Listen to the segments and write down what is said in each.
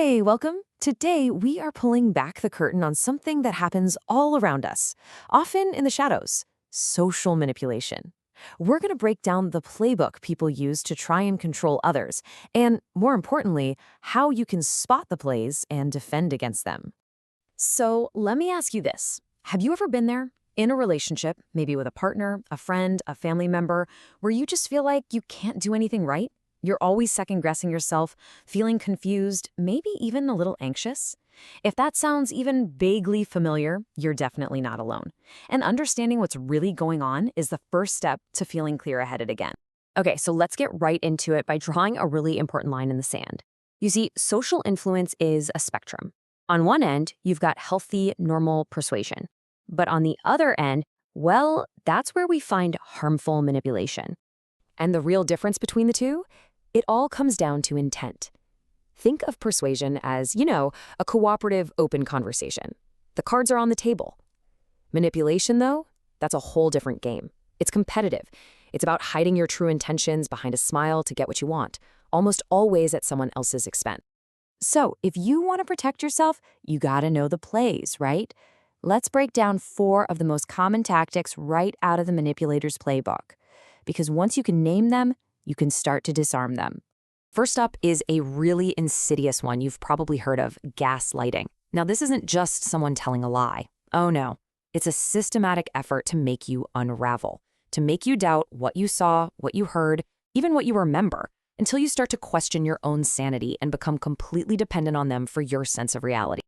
Hey, welcome. Today, we are pulling back the curtain on something that happens all around us, often in the shadows: social manipulation. We're going to break down the playbook people use to try and control others, and more importantly, how you can spot the plays and defend against them. So, let me ask you this. Have you ever been there? In a relationship, maybe with a partner, a friend, a family member, where you just feel like you can't do anything right? You're always second-guessing yourself, feeling confused, maybe even a little anxious? If that sounds even vaguely familiar, you're definitely not alone. And understanding what's really going on is the first step to feeling clear-headed again. Okay, so let's get right into it by drawing a really important line in the sand. You see, social influence is a spectrum. On one end, you've got healthy, normal persuasion. But on the other end, well, that's where we find harmful manipulation. And the real difference between the two? It all comes down to intent. Think of persuasion as, a cooperative, open conversation. The cards are on the table. Manipulation, though, that's a whole different game. It's competitive. It's about hiding your true intentions behind a smile to get what you want, almost always at someone else's expense. So, if you want to protect yourself, you gotta know the plays, right? Let's break down 4 of the most common tactics right out of the manipulator's playbook. Because once you can name them, you can start to disarm them. First up is a really insidious one you've probably heard of: gaslighting. Now, this isn't just someone telling a lie. Oh no, it's a systematic effort to make you unravel, to make you doubt what you saw, what you heard, even what you remember, until you start to question your own sanity and become completely dependent on them for your sense of reality.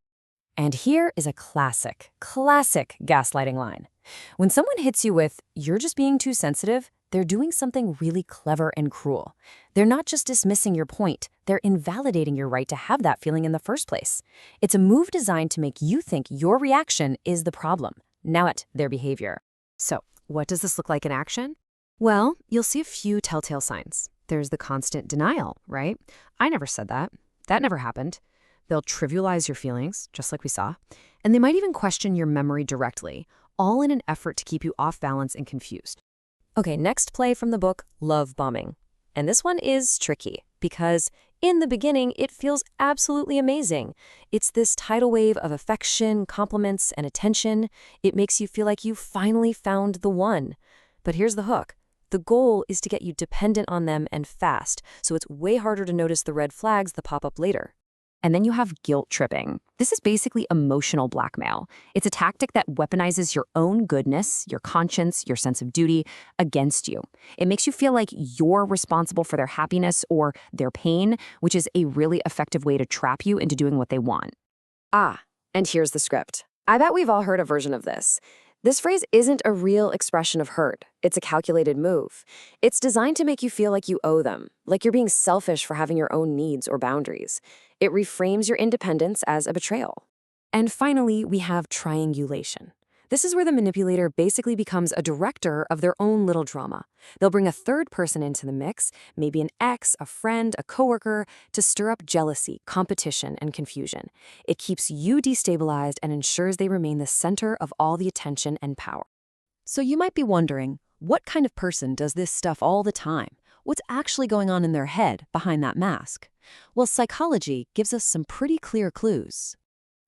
And here is a classic gaslighting line. When someone hits you with, "You're just being too sensitive," they're doing something really clever and cruel. They're not just dismissing your point, they're invalidating your right to have that feeling in the first place. It's a move designed to make you think your reaction is the problem, not their behavior. So, what does this look like in action? Well, you'll see a few telltale signs. There's the constant denial, right? "I never said that. That never happened." They'll trivialize your feelings, just like we saw, and they might even question your memory directly, all in an effort to keep you off balance and confused. Okay, next play from the book, love bombing. And this one is tricky because in the beginning, it feels absolutely amazing. It's this tidal wave of affection, compliments, and attention. It makes you feel like you finally found the one. But here's the hook. The goal is to get you dependent on them and fast, so it's way harder to notice the red flags that pop up later. And then you have guilt tripping. This is basically emotional blackmail. It's a tactic that weaponizes your own goodness, your conscience, your sense of duty against you. It makes you feel like you're responsible for their happiness or their pain, which is a really effective way to trap you into doing what they want. And here's the script. I bet we've all heard a version of this. This phrase isn't a real expression of hurt. It's a calculated move. It's designed to make you feel like you owe them, like you're being selfish for having your own needs or boundaries. It reframes your independence as a betrayal. And finally, we have triangulation. This is where the manipulator basically becomes a director of their own little drama. They'll bring a third person into the mix, maybe an ex, a friend, a coworker, to stir up jealousy, competition, and confusion. It keeps you destabilized and ensures they remain the center of all the attention and power. So you might be wondering, what kind of person does this stuff all the time? What's actually going on in their head behind that mask? Well, psychology gives us some pretty clear clues.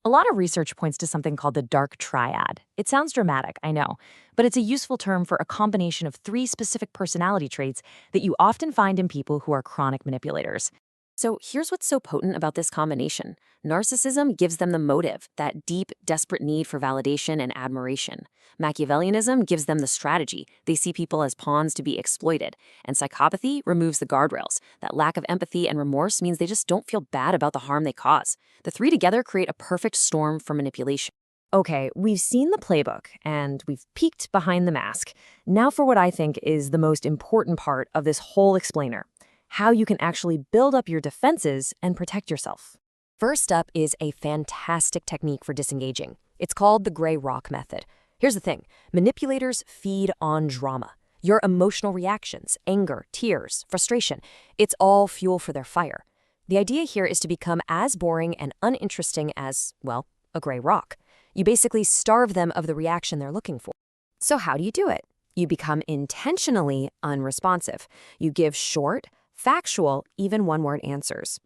A lot of research points to something called the dark triad. It sounds dramatic, I know, but it's a useful term for a combination of 3 specific personality traits that you often find in people who are chronic manipulators. So here's what's so potent about this combination. Narcissism gives them the motive, that deep, desperate need for validation and admiration. Machiavellianism gives them the strategy. They see people as pawns to be exploited. And psychopathy removes the guardrails. That lack of empathy and remorse means they just don't feel bad about the harm they cause. The 3 together create a perfect storm for manipulation. Okay, we've seen the playbook, and we've peeked behind the mask. Now for what I think is the most important part of this whole explainer: how you can actually build up your defenses and protect yourself. First up is a fantastic technique for disengaging. It's called the gray rock method. Here's the thing. Manipulators feed on drama. Your emotional reactions, anger, tears, frustration, it's all fuel for their fire. The idea here is to become as boring and uninteresting as, well, a gray rock. You basically starve them of the reaction they're looking for. So how do you do it? You become intentionally unresponsive. You give short, factual, even one-word answers.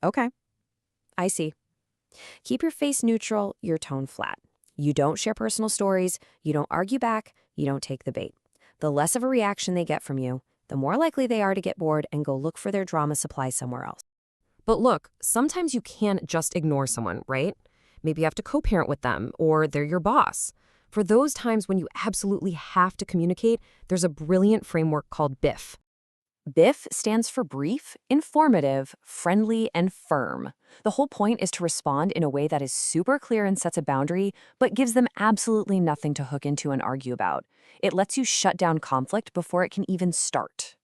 Okay. I see. Keep your face neutral, your tone flat. You don't share personal stories, you don't argue back, you don't take the bait. The less of a reaction they get from you, the more likely they are to get bored and go look for their drama supply somewhere else. But look, sometimes you can't just ignore someone, right? Maybe you have to co-parent with them, or they're your boss. For those times when you absolutely have to communicate, there's a brilliant framework called BIF. BIF stands for brief, informative, friendly, and firm. The whole point is to respond in a way that is super clear and sets a boundary, but gives them absolutely nothing to hook into and argue about. It lets you shut down conflict before it can even start.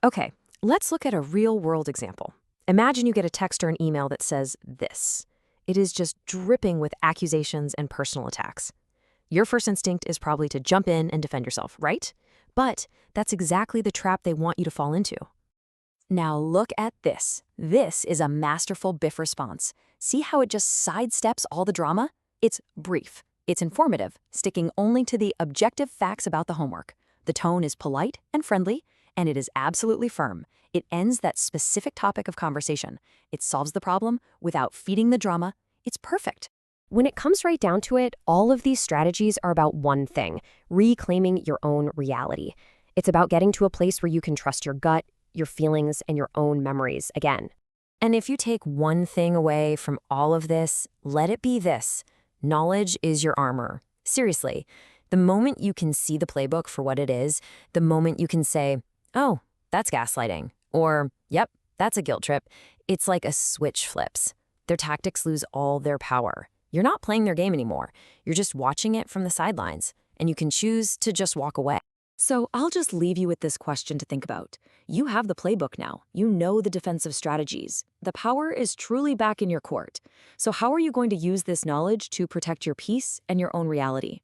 Okay, let's look at a real-world example. Imagine you get a text or an email that says this. It is just dripping with accusations and personal attacks. Your first instinct is probably to jump in and defend yourself, right? But that's exactly the trap they want you to fall into. Now look at this. This is a masterful BIF response. See how it just sidesteps all the drama? It's brief. It's informative, sticking only to the objective facts about the homework. The tone is polite and friendly, and it is absolutely firm. It ends that specific topic of conversation. It solves the problem without feeding the drama. It's perfect. When it comes right down to it, all of these strategies are about one thing: reclaiming your own reality. It's about getting to a place where you can trust your gut, your feelings, and your own memories again. And if you take one thing away from all of this, let it be this: knowledge is your armor. Seriously, the moment you can see the playbook for what it is, the moment you can say, oh, that's gaslighting, or, yep, that's a guilt trip, it's like a switch flips. Their tactics lose all their power. You're not playing their game anymore. You're just watching it from the sidelines, and you can choose to just walk away. So I'll just leave you with this question to think about. You have the playbook now. You know the defensive strategies. The power is truly back in your court. So how are you going to use this knowledge to protect your peace and your own reality?